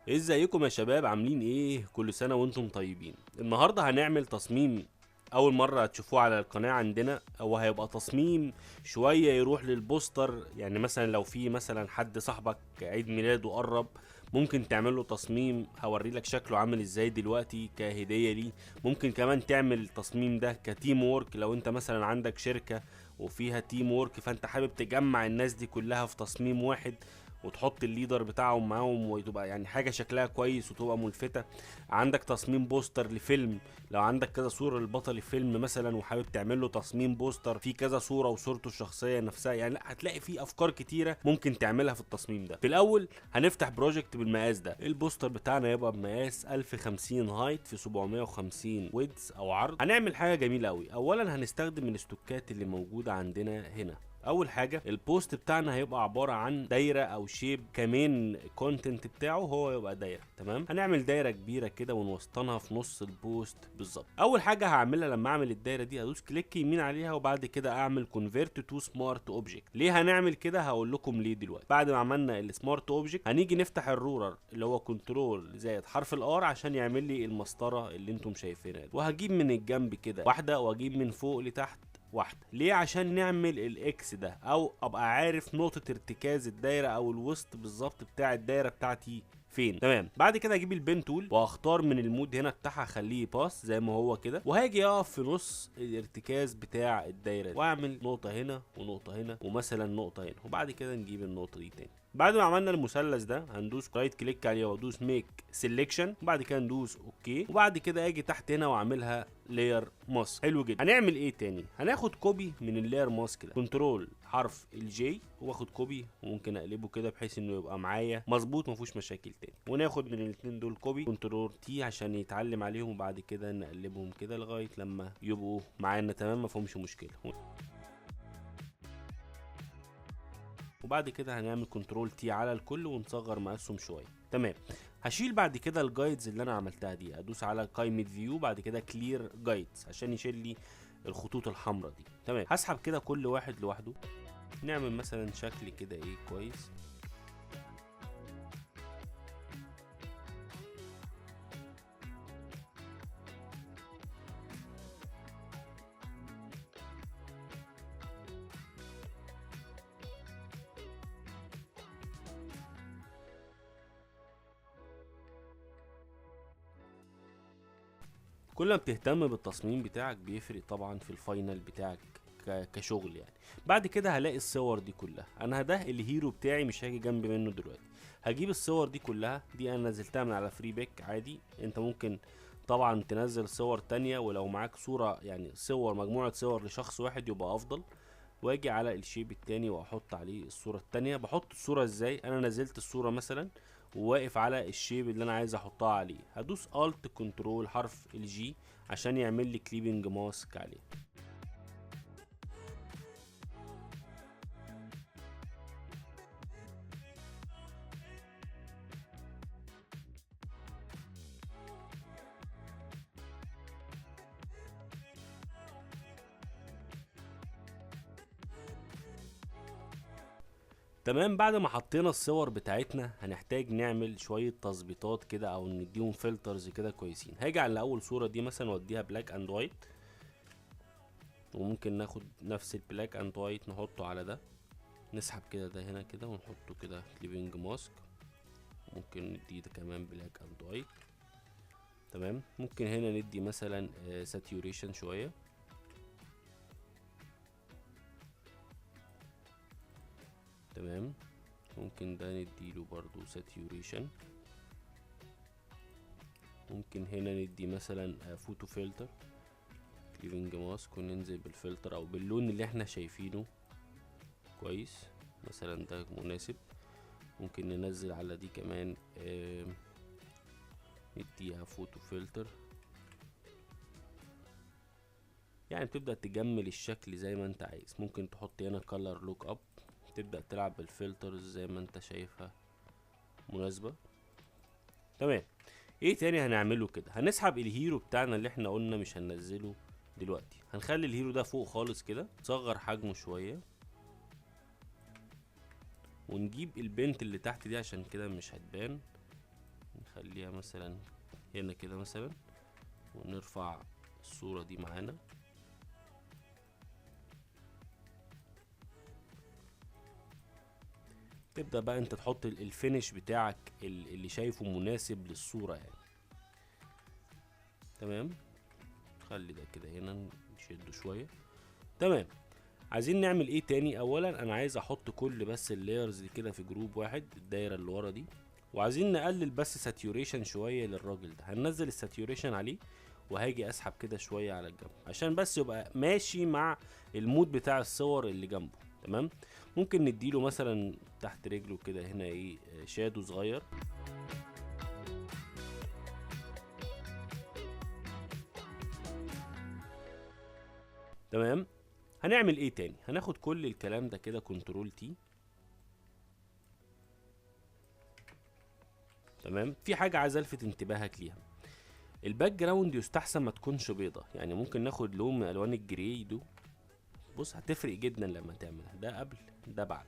ازيكم يا شباب؟ عاملين ايه؟ كل سنة وانتم طيبين. النهاردة هنعمل تصميم اول مرة هتشوفوه على القناة عندنا، او هيبقى تصميم شوية يروح للبوستر. يعني مثلا لو في مثلا حد صاحبك عيد ميلاده قرب، ممكن تعمل له تصميم. هوري لك شكله عامل ازاي دلوقتي كهدية ليه. ممكن كمان تعمل التصميم ده كتيم وورك، لو انت مثلا عندك شركة وفيها تيم وورك، فانت حابب تجمع الناس دي كلها في تصميم واحد وتحط الليدر بتاعهم معاهم، وتبقى يعني حاجه شكلها كويس وتبقى ملفته. عندك تصميم بوستر لفيلم، لو عندك كذا صوره للبطل الفيلم مثلا وحابب تعمل له تصميم بوستر فيه كذا صوره وصورته الشخصيه نفسها، يعني لا هتلاقي فيه افكار كتيره ممكن تعملها في التصميم ده. في الاول هنفتح بروجكت بالمقاس ده. البوستر بتاعنا يبقى بمقاس 1050 هايت في 750 ويدز او عرض. هنعمل حاجه جميله قوي. اولا هنستخدم الاستوكات اللي موجوده عندنا هنا. اول حاجه البوست بتاعنا هيبقى عباره عن دايره او شيب، كمان الكونتنت بتاعه هو يبقى دايره. تمام، هنعمل دايره كبيره كده ونوسطنها في نص البوست بالظبط. اول حاجه هعملها لما اعمل الدايره دي، هدوس كليك يمين عليها وبعد كده اعمل كونفيرت تو سمارت اوبجكت. ليه هنعمل كده؟ هقول لكم ليه دلوقتي. بعد ما عملنا السمارت اوبجكت هنيجي نفتح الرولر اللي هو كنترول زائد حرف الار عشان يعمل لي المسطره اللي انتم شايفينها دي. وهجيب من الجنب كده واحده واجيب من فوق لتحت واحده. ليه؟ عشان نعمل الاكس ده، او ابقى عارف نقطه ارتكاز الدايره او الوسط بالظبط بتاع الدايره بتاعتي فين. تمام، بعد كده اجيب البين تول واختار من المود هنا بتاعها اخليه باس زي ما هو كده، وهاجي اقف في نص الارتكاز بتاع الدايره دي واعمل نقطه هنا ونقطه هنا ومثلا نقطه هنا، وبعد كده نجيب النقطه دي تاني. بعد ما عملنا المثلث ده هندوس رايت كليك عليه وادوس ميك سيلكشن، وبعد كده ندوس اوكي، وبعد كده اجي تحت هنا واعملها لاير ماسك. حلو جدا. هنعمل ايه تاني؟ هناخد كوبي من اللاير ماسك ده، كنترول حرف الجي واخد كوبي، وممكن اقلبه كده بحيث انه يبقى معايا مظبوط ما فيهوش مشاكل تاني. وناخد من الاثنين دول كوبي، كنترول تي عشان يتعلم عليهم، وبعد كده نقلبهم كده لغايه لما يبقوا معانا تمام ما فيهمش مشكله. وبعد كده هنعمل كنترول تي على الكل ونصغر مقاسهم شويه. تمام، هشيل بعد كده الجايدز اللي انا عملتها دي، ادوس على قائمه فيو بعد كده كلير جايدز عشان يشيل لي الخطوط الحمراء دي. تمام، هسحب كده كل واحد لوحده. نعمل مثلا شكل كده ايه كويس. كل ما بتهتم بالتصميم بتاعك بيفرق طبعا في الفاينل بتاعك كشغل يعني. بعد كده هلاقي الصور دي كلها. انا ده الهيرو بتاعي مش هاجي جنب منه دلوقتي. هجيب الصور دي كلها، دي انا نزلتها من على فري باك عادي. انت ممكن طبعا تنزل صور تانية، ولو معاك صورة يعني صور مجموعة صور لشخص واحد يبقى افضل. واجي على الشيب التاني واحط عليه الصورة التانية. بحط الصورة ازاي؟ انا نزلت الصورة مثلا وواقف على الشيب اللي انا عايز احطها عليه، هدوس الت كنترول حرف الجي عشان يعمل لي كليبنج ماسك عليه. تمام، بعد ما حطينا الصور بتاعتنا هنحتاج نعمل شوية تظبيطات كده او نديهم فلترز كده كويسين. هاجي على اول صورة دي مثلا واديها بلاك اند وايت، وممكن ناخد نفس البلاك اند وايت نحطه على ده. نسحب كده ده هنا كده ونحطه كده كليبنج ماسك. ممكن ندي ده كمان بلاك اند وايت. تمام، ممكن هنا ندي مثلا ساتيوريشن شوية. تمام، ممكن ده نديله برضو ساتيوريشن. ممكن هنا ندي مثلا فوتو فلتر كليبنج ماسك، وننزل بالفلتر او باللون اللي احنا شايفينه كويس. مثلا ده مناسب. ممكن ننزل على دي كمان نديها فوتو فلتر. يعني بتبدأ تجمل الشكل زي ما انت عايز. ممكن تحط هنا color لوك اب، تبدأ تلعب بالفلترز زي ما انت شايفها مناسبة. تمام، ايه تاني هنعمله كده؟ هنسحب الهيرو بتاعنا اللي احنا قلنا مش هننزله دلوقتي. هنخلي الهيرو ده فوق خالص كده، نصغر حجمه شوية، ونجيب البنت اللي تحت دي عشان كده مش هتبان. نخليها مثلا هنا كده مثلا، ونرفع الصورة دي معانا. تبدأ بقى انت تحط الفينش بتاعك اللي شايفه مناسب للصورة يعني. تمام، خلي ده كده هنا نشده شوية. تمام، عايزين نعمل ايه تاني؟ اولا انا عايز احط كل بس اللايرز دي كده في جروب واحد، الدايرة اللي ورا دي، وعايزين نقلل بس ساتيوريشن شوية للراجل ده. هننزل الساتيوريشن عليه، وهاجي اسحب كده شوية على الجنب عشان بس يبقى ماشي مع المود بتاع الصور اللي جنبه. تمام، ممكن نديله مثلا تحت رجله كده هنا ايه شادو صغير. تمام، هنعمل ايه تاني؟ هناخد كل الكلام ده كده كنترول تي. تمام، في حاجة عايز الفت انتباهك ليها، الباك جراوند يستحسن ما تكونش بيضة، يعني ممكن ناخد لون من الوان الجراي دو. بص هتفرق جدا لما تعملها، ده قبل ده بعد.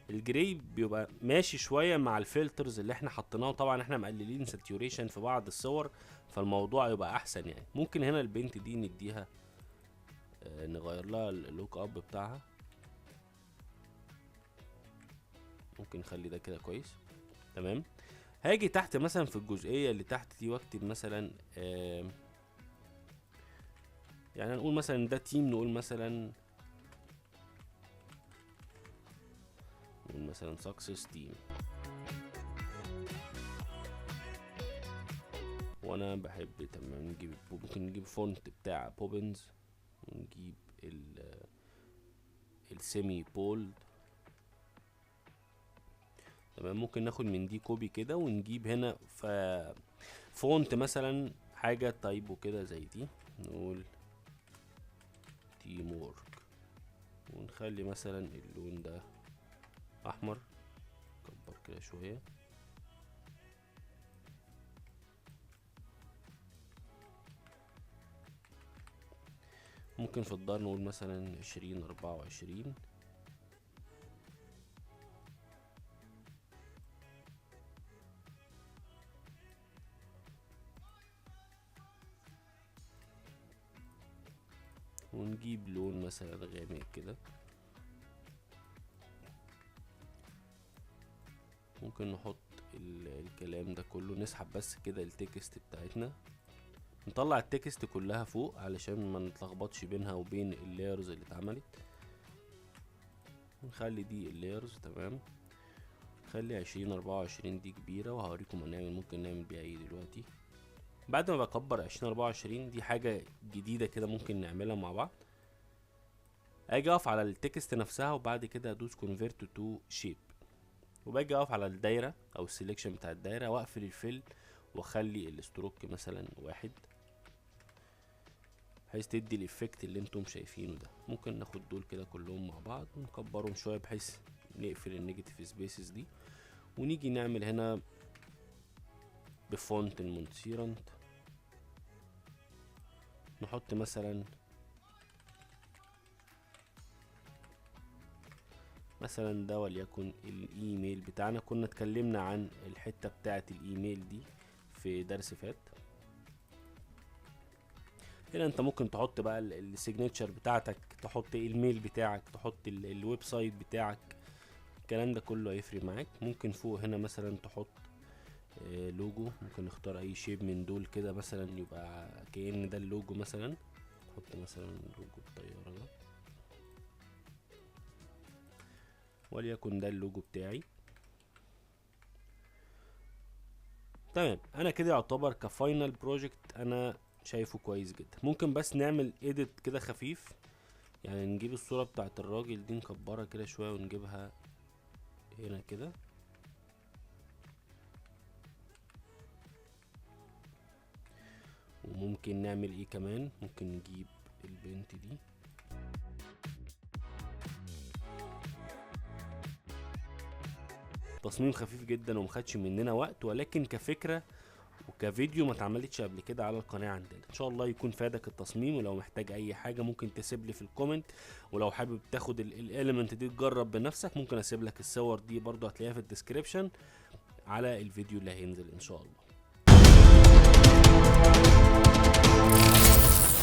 الجراي بيبقى ماشي شويه مع الفلترز اللي احنا حطيناه، طبعا احنا مقللين ساتيوريشن في بعض الصور، فالموضوع يبقى احسن يعني. ممكن هنا البنت دي نديها نغير لها اللوك اب بتاعها، ممكن نخلي ده كده كويس. تمام، هاجي تحت مثلا في الجزئيه اللي تحت دي واكتب مثلا يعني نقول مثلا ده تيم، نقول مثلا سكسس تيم، وانا بحب. تمام، نجيب ممكن نجيب فونت بتاع بوبنز، ونجيب السيمي بولد. تمام، ممكن ناخد من دي كوبي كده ونجيب هنا فونت مثلا حاجة تايبو كده زي دي، نقول تيم وورك، ونخلي مثلا اللون ده احمر، كبر كده شوية. ممكن في الدار نقول مثلا 2024. ونجيب لون مثلا غامق كده. ممكن نحط الكلام ده كله، نسحب بس كده التكست بتاعتنا، نطلع التكست كلها فوق علشان ما نتلخبطش بينها وبين اللايرز اللي اتعملت. نخلي دي اللايرز. تمام، نخلي 2024 دي كبيرة، وهوريكم هنعمل ممكن نعمل بيها ايه دلوقتي. بعد ما بكبر 2024 دي حاجة جديدة كده ممكن نعملها مع بعض. اجي اقف على التكست نفسها، وبعد كده ادوس convert to shape، وباجي اقف على الدايرة او السليكشن بتاع الدايرة، واقفل الفيل، واخلي الستروك مثلا 1، بحيث تدي الافكت اللي انتم شايفينه ده. ممكن ناخد دول كده كلهم مع بعض ونكبرهم شوية بحيث نقفل النيجاتيف سبيسز دي، ونيجي نعمل هنا بفونت المونتسيرنت، نحط مثلا ده وليكن الايميل بتاعنا. كنا اتكلمنا عن الحتة بتاعة الايميل دي في درس فات. هنا انت ممكن تحط بقى السيجنتشر بتاعتك، تحط الميل بتاعك، تحط الويب سايت بتاعك، الكلام ده كله هيفرق معاك. ممكن فوق هنا مثلا تحط لوجو، ممكن نختار اي شيب من دول كده مثلا يبقى كأن ده اللوجو مثلا. نحط مثلا لوجو الطيارة ده، وليكن ده اللوجو بتاعي. تمام، انا كده يعتبر كفاينل بروجكت انا شايفه كويس جدا. ممكن بس نعمل ايديت كده خفيف، يعني نجيب الصورة بتاعت الراجل دي نكبرها كده شوية ونجيبها هنا كده. وممكن نعمل ايه كمان، ممكن نجيب البنت دي، تصميم خفيف جدا ومخدش مننا وقت، ولكن كفكرة وكفيديو ما اتعملتش قبل كده على القناة عندنا. ان شاء الله يكون فادك التصميم، ولو محتاج اي حاجة ممكن تسيب لي في الكومنت، ولو حابب تاخد الاليمنت دي تجرب بنفسك ممكن اسيب لك الصور دي برضو، هتلاقيها في الديسكريبشن على الفيديو اللي هينزل ان شاء الله.